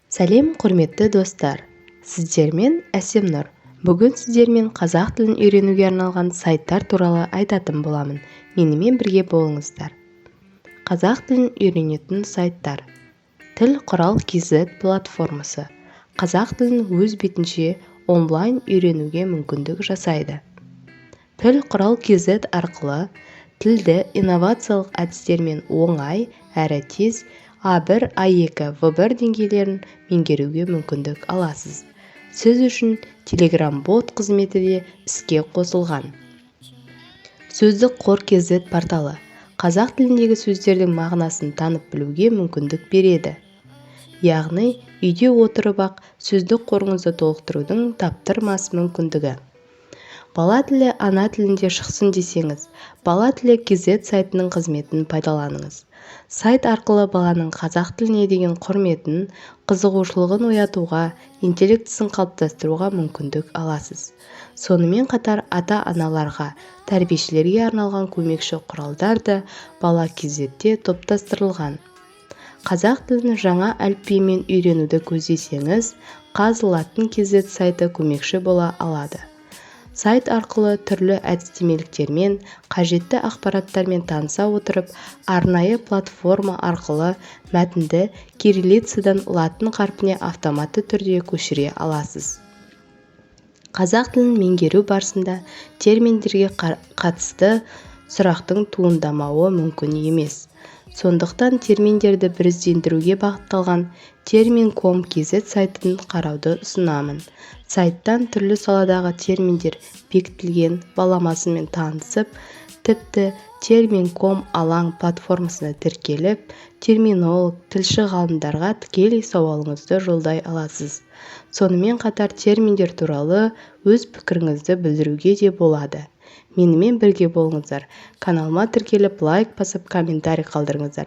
Сәлем құрметті достар, сіздермен Әсемнұр. Бүгін сіздермен қазақ тілін үйренуге арналған сайттар туралы айтатын боламын. Менімен бірге болыңыздар. Қазақ тілін үйренетін сайттар. Тіл құрал KZ платформасы. Қазақ тілін өз бетінше онлайн үйренуге мүмкіндік жасайды. Тіл құрал KZ арқылы тілді инновациялық әдістермен оңай әрі тез А1, А2, В1 деңгейлерін меңгеруге мүмкіндік аласыз. Сіз үшін Telegram бот қызметі де іске қосылған. Сөздік қор KZ порталы қазақ тіліндегі сөздердің мағынасын танып білуге мүмкіндік береді. Яғни, үйде отырып-ақ сөздік қорыңызды толықтырудың таптырмас мүмкіндігі. Бала тілі ана тілінде шықсын десеңіз, Бала тілі KZ сайтының қызметін пайдаланыңыз. Сайт арқылы баланың қазақ тіліне деген құрметін, қызығушылығын оятуға, интеллектісін қалыптастыруға мүмкіндік аласыз. Сонымен қатар ата-аналарға, тәрбиешілерге арналған көмекші құралдар да Бала KZ-те топтастырылған. Қазақ тілін жаңа әліпбимен үйренуді көздесеңіз, Қазылатын KZ сайты көмекші бола алады. Сайт арқылы түрлі әдістемеліктермен, қажетті ақпараттармен таныса отырып, арнайы платформа арқылы мәтінді кириллицадан латын қарпіне автоматты түрде көшіре аласыз. Қазақ тілін меңгеру барысында терминдерге қатысты сұрақтың туындамауы мүмкін емес. Сондықтан терминдерді біріздендіруге бағытталған Termin.com KZ сайтын қарауды ұсынамын. Сайттан түрлі саладағы терминдер бекітілген баламасымен танысып, тіпті Termin.com алаң платформасына тіркеліп, терминолог, тілші ғалымдарға тікелей сауалыңызды жолдай аласыз. Сонымен қатар терминдер туралы өз пікіріңізді білдіруге де болады. Менімен бірге болыңыздар. Каналыма тіркеліп, лайк басып, комментарий қалдырыңыздар.